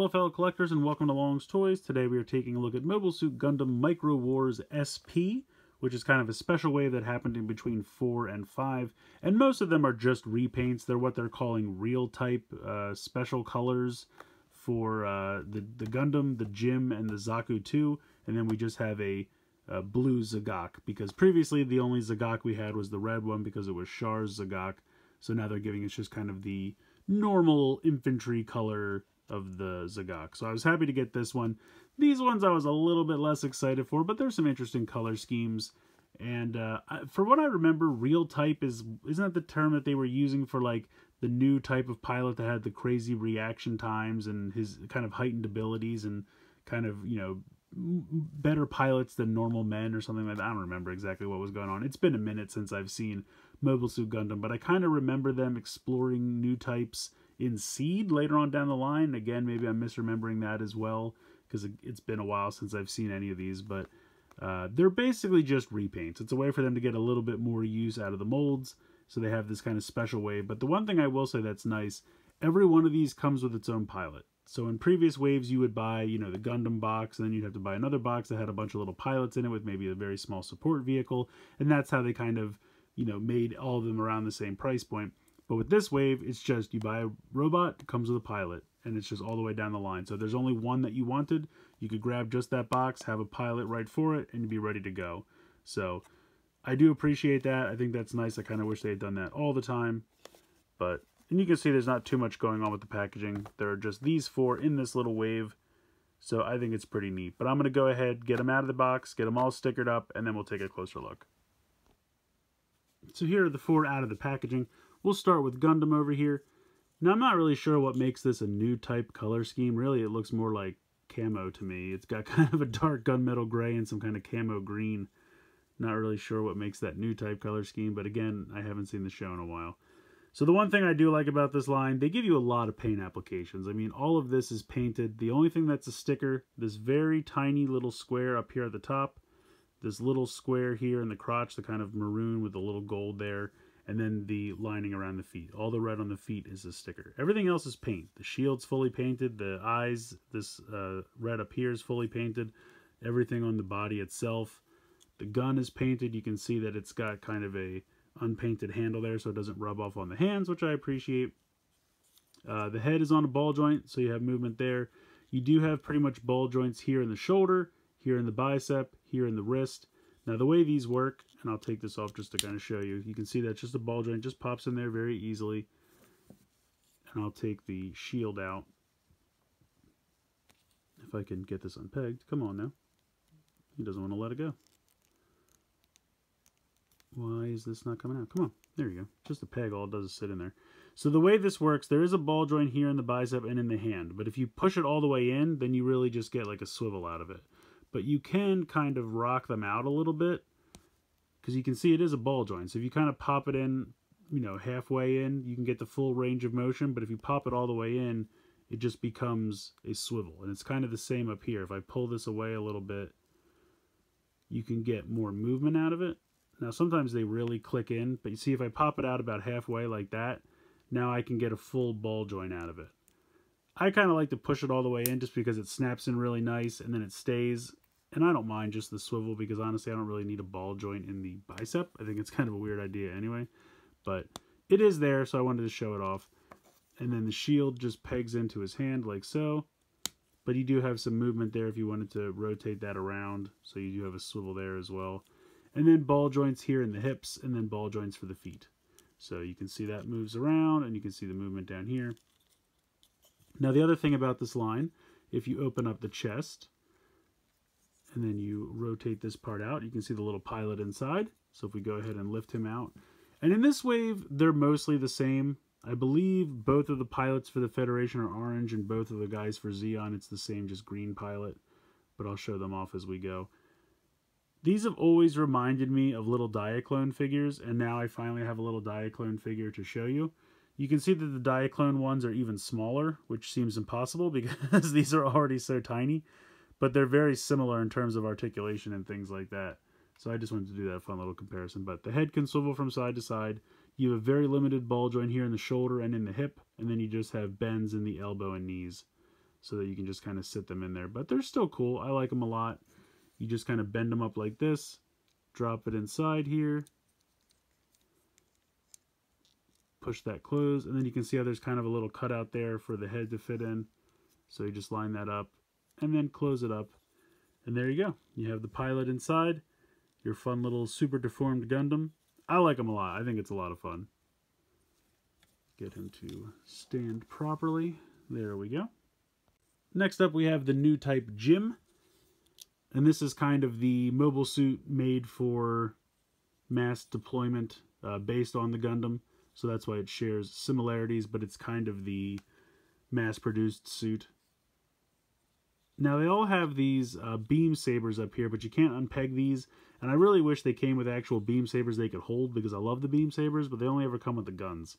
Hello fellow collectors and welcome to Long's Toys. Today we are taking a look at Mobile Suit Gundam Micro Wars SP, which is kind of a special wave that happened in between 4 and 5. And most of them are just repaints. They're what they're calling real type special colors for the Gundam, the Jim, and the Zaku II. And then we just have a blue Zagak, because previously the only Zagak we had was the red one because it was Char's Zagak. So now they're giving us just kind of the normal infantry color of the Zagak. So I was happy to get this one. These ones I was a little bit less excited for, but there's some interesting color schemes. And for what I remember, real type isn't that the term that they were using for like the new type of pilot that had the crazy reaction times and his kind of heightened abilities and kind of, you know, better pilots than normal men or something like that. I don't remember exactly what was going on. It's been a minute since I've seen Mobile Suit Gundam, but I kind of remember them exploring new types in Seed later on down the line. Again, maybe I'm misremembering that as well, because it's been a while since I've seen any of these, but they're basically just repaints. It's a way for them to get a little bit more use out of the molds, so they have this kind of special wave. But the one thing I will say that's nice, every one of these comes with its own pilot. So in previous waves, you would buy, you know, the Gundam box, and then you'd have to buy another box that had a bunch of little pilots in it with maybe a very small support vehicle, and that's how they kind of, you know, made all of them around the same price point. But with this wave, it's just you buy a robot, it comes with a pilot, and it's just all the way down the line. So if there's only one that you wanted, you could grab just that box, have a pilot right for it, and you'd be ready to go. So I do appreciate that. I think that's nice. I kind of wish they had done that all the time. But, and you can see there's not too much going on with the packaging. There are just these four in this little wave. So I think it's pretty neat. But I'm going to go ahead, get them out of the box, get them all stickered up, and then we'll take a closer look. So here are the four out of the packaging. We'll start with Gundam over here. Now, I'm not really sure what makes this a new type color scheme. Really, it looks more like camo to me. It's got kind of a dark gunmetal gray and some kind of camo green. Not really sure what makes that new type color scheme, but again, I haven't seen the show in a while. So the one thing I do like about this line, they give you a lot of paint applications. I mean, all of this is painted. The only thing that's a sticker, this very tiny little square up here at the top, this little square here in the crotch, the kind of maroon with the little gold there, and then the lining around the feet. All the red on the feet is a sticker. Everything else is paint. The shield's fully painted. The eyes, this red up here is fully painted. Everything on the body itself. The gun is painted. You can see that it's got kind of a unpainted handle there, so it doesn't rub off on the hands, which I appreciate. The head is on a ball joint, so you have movement there. You do have pretty much ball joints here in the shoulder, here in the bicep, here in the wrist. Now the way these work, and I'll take this off just to kind of show you, you can see that just a ball joint just pops in there very easily. And I'll take the shield out. If I can get this unpegged. Come on now. He doesn't want to let it go. Why is this not coming out? Come on. There you go. Just a peg, all it does is sit in there. So the way this works, there is a ball joint here in the bicep and in the hand. But if you push it all the way in, then you really just get like a swivel out of it. But you can kind of rock them out a little bit, because you can see it is a ball joint. So if you kind of pop it in, you know, halfway in, you can get the full range of motion. But if you pop it all the way in, it just becomes a swivel. And it's kind of the same up here. If I pull this away a little bit, you can get more movement out of it. Now sometimes they really click in, but you see if I pop it out about halfway like that, now I can get a full ball joint out of it. I kind of like to push it all the way in just because it snaps in really nice and then it stays. And I don't mind just the swivel because honestly I don't really need a ball joint in the bicep. I think it's kind of a weird idea anyway. But it is there, so I wanted to show it off. And then the shield just pegs into his hand like so. But you do have some movement there if you wanted to rotate that around. So you do have a swivel there as well. And then ball joints here in the hips, and then ball joints for the feet. So you can see that moves around, and you can see the movement down here. Now the other thing about this line, if you open up the chest, and then you rotate this part out, you can see the little pilot inside. So if we go ahead and lift him out. And in this wave, they're mostly the same. I believe both of the pilots for the Federation are orange, and both of the guys for Zeon, it's the same, just green pilot. But I'll show them off as we go. These have always reminded me of little Diaclone figures, and now I finally have a little Diaclone figure to show you. You can see that the Diaclone ones are even smaller, which seems impossible because these are already so tiny. But they're very similar in terms of articulation and things like that. So I just wanted to do that fun little comparison. But the head can swivel from side to side. You have a very limited ball joint here in the shoulder and in the hip. And then you just have bends in the elbow and knees. so that you can just kind of sit them in there. But they're still cool. I like them a lot. You just kind of bend them up like this, drop it inside here, push that close, and then you can see how there's kind of a little cutout there for the head to fit in. So you just line that up and then close it up. And there you go. You have the pilot inside, your fun little super deformed Gundam. I like him a lot. I think it's a lot of fun. Get him to stand properly. There we go. Next up we have the new type Jim. And this is kind of the mobile suit made for mass deployment based on the Gundam. So that's why it shares similarities, but it's kind of the mass-produced suit. Now they all have these beam sabers up here, but you can't unpeg these. And I really wish they came with actual beam sabers they could hold, because I love the beam sabers, but they only ever come with the guns.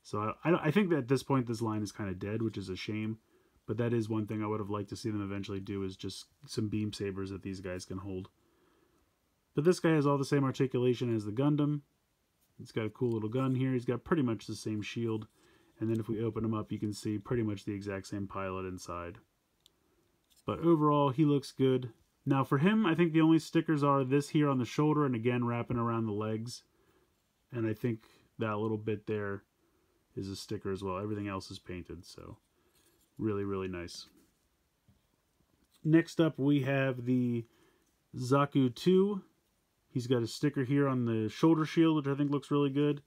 So I think that at this point this line is kind of dead, which is a shame. But that is one thing I would have liked to see them eventually do, is just some beam sabers that these guys can hold. But this guy has all the same articulation as the Gundam. He's got a cool little gun here. He's got pretty much the same shield. And then if we open him up, you can see pretty much the exact same pilot inside. But overall, he looks good. Now for him, I think the only stickers are this here on the shoulder, and again wrapping around the legs. And I think that little bit there is a sticker as well. Everything else is painted, so really, really nice. Next up, we have the Zaku II. He's got a sticker here on the shoulder shield, which I think looks really good.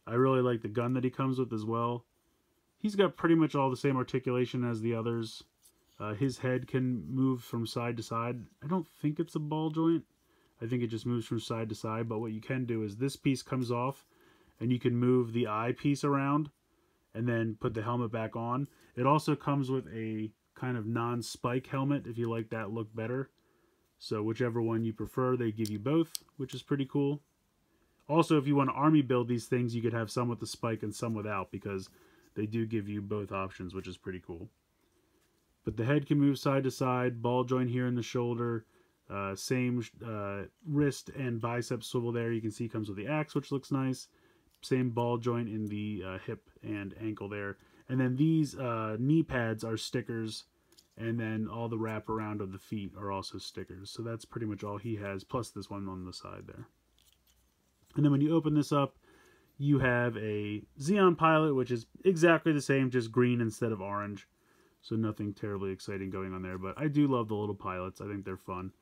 I really like the gun that he comes with as well. He's got pretty much all the same articulation as the others. His head can move from side to side. I don't think it's a ball joint. I think it just moves from side to side. But what you can do is this piece comes off, and you can move the eye piece around and then put the helmet back on. It also comes with a kind of non-spike helmet if you like that look better. So whichever one you prefer, they give you both, which is pretty cool. Also, if you want to army build these things, you could have some with the spike and some without, because they do give you both options, which is pretty cool. But the head can move side to side, ball joint here in the shoulder, same wrist and bicep swivel there. You can see it comes with the axe, which looks nice. Same ball joint in the hip and ankle there. And then these knee pads are stickers, and then all the wrap around of the feet are also stickers. So that's pretty much all he has, plus this one on the side there. And then when you open this up, you have a Xeon pilot, which is exactly the same, just green instead of orange. So nothing terribly exciting going on there. But I do love the little pilots. I think they're fun.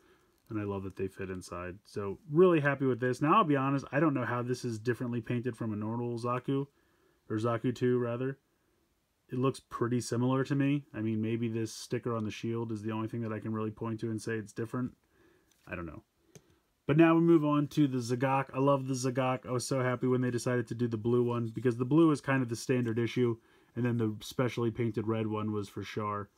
And I love that they fit inside. So really happy with this. Now I'll be honest, I don't know how this is differently painted from a normal Zaku. Or Zaku II, rather. It looks pretty similar to me. I mean, maybe this sticker on the shield is the only thing that I can really point to and say it's different. I don't know. But now we move on to the Zagak. I love the Zagak. I was so happy when they decided to do the blue one, because the blue is kind of the standard issue, and then the specially painted red one was for Char.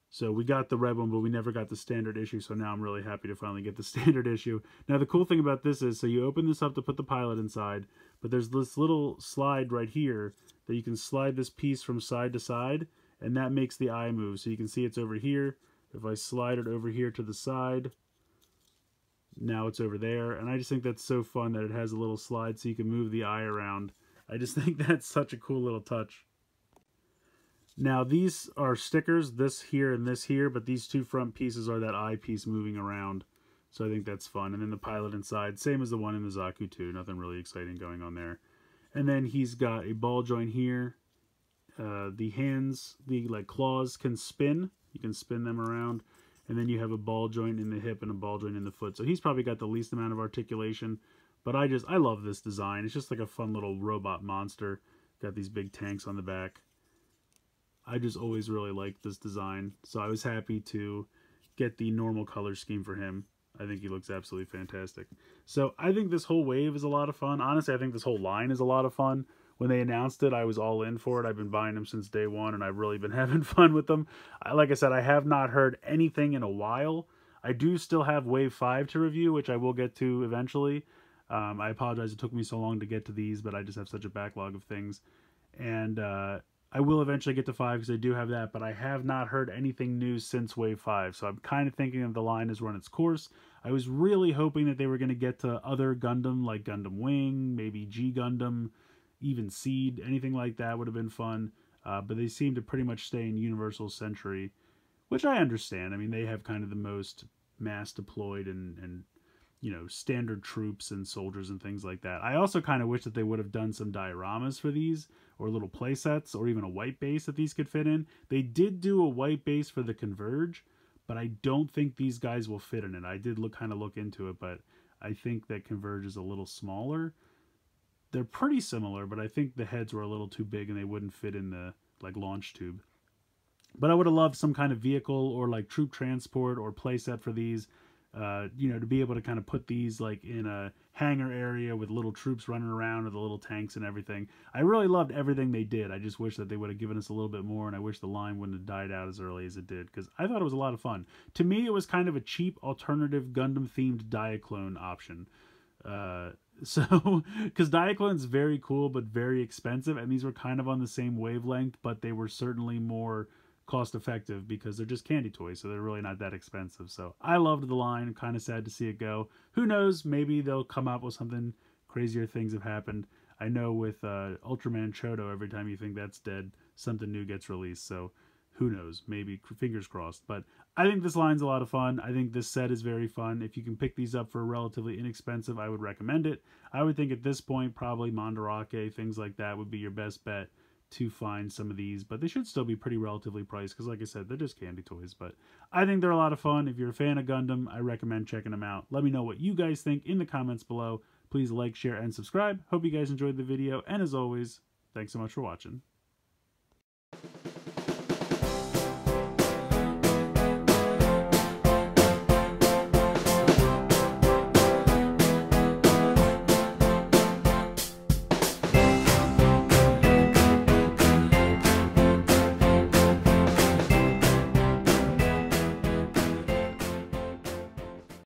So we got the red one, but we never got the standard issue, so now I'm really happy to finally get the standard issue. Now the cool thing about this is, so you open this up to put the pilot inside, but there's this little slide right here that you can slide this piece from side to side, and that makes the eye move. So you can see it's over here. If I slide it over here to the side, now it's over there. And I just think that's so fun that it has a little slide so you can move the eye around. I just think that's such a cool little touch. Now these are stickers, this here and this here, but these two front pieces are that eye piece moving around. So I think that's fun. And then the pilot inside, same as the one in the Zaku II. Nothing really exciting going on there. And then he's got a ball joint here. The hands, the claws can spin. You can spin them around. And then you have a ball joint in the hip and a ball joint in the foot. So he's probably got the least amount of articulation. But I love this design. It's just like a fun little robot monster. Got these big tanks on the back. I just always really liked this design. So I was happy to get the normal color scheme for him. I think he looks absolutely fantastic. So I think this whole wave is a lot of fun. Honestly, I think this whole line is a lot of fun. When they announced it, I was all in for it. I've been buying them since day one, and I've really been having fun with them. Like I said, I have not heard anything in a while. I do still have Wave 5 to review, which I will get to eventually. I apologize it took me so long to get to these, but I just have such a backlog of things. And I will eventually get to 5 because I do have that, but I have not heard anything new since Wave 5. So I'm kind of thinking that the line has run its course. I was really hoping that they were going to get to other Gundam, like Gundam Wing, maybe G Gundam, even Seed, anything like that would have been fun. but they seem to pretty much stay in Universal Century, which I understand. I mean, they have kind of the most mass deployed and you know, standard troops and soldiers and things like that. I also kind of wish that they would have done some dioramas for these, or little play sets, or even a white base that these could fit in. They did do a white base for the Converge, but I don't think these guys will fit in it. I did kind of look into it, but I think that Converge is a little smaller. They're pretty similar, but I think the heads were a little too big and they wouldn't fit in the like launch tube. But I would have loved some kind of vehicle or like troop transport or playset for these. You know, to be able to kind of put these like in a hangar area with little troops running around with the little tanks and everything. I really loved everything they did. I just wish that they would have given us a little bit more, and I wish the line wouldn't have died out as early as it did, because I thought it was a lot of fun. To me, it was kind of a cheap alternative Gundam-themed Diaclone option. So, because Diaclone's very cool but very expensive, and these were kind of on the same wavelength, but they were certainly more cost effective because they're just candy toys, so they're really not that expensive. So I loved the line. Kind of sad to see it go. Who knows, maybe they'll come up with something. Crazier things have happened. I know with Ultraman Choto, every time you think that's dead, something new gets released. So who knows, maybe, fingers crossed. But I think this line's a lot of fun. I think this set is very fun. If you can pick these up for relatively inexpensive, I would recommend it. I would think at this point probably Mandarake, things like that would be your best bet to find some of these, but they should still be pretty relatively priced because, like I said, they're just candy toys. But I think they're a lot of fun. If you're a fan of Gundam, I recommend checking them out. Let me know what you guys think in the comments below. Please like, share, and subscribe. Hope you guys enjoyed the video, and as always, thanks so much for watching.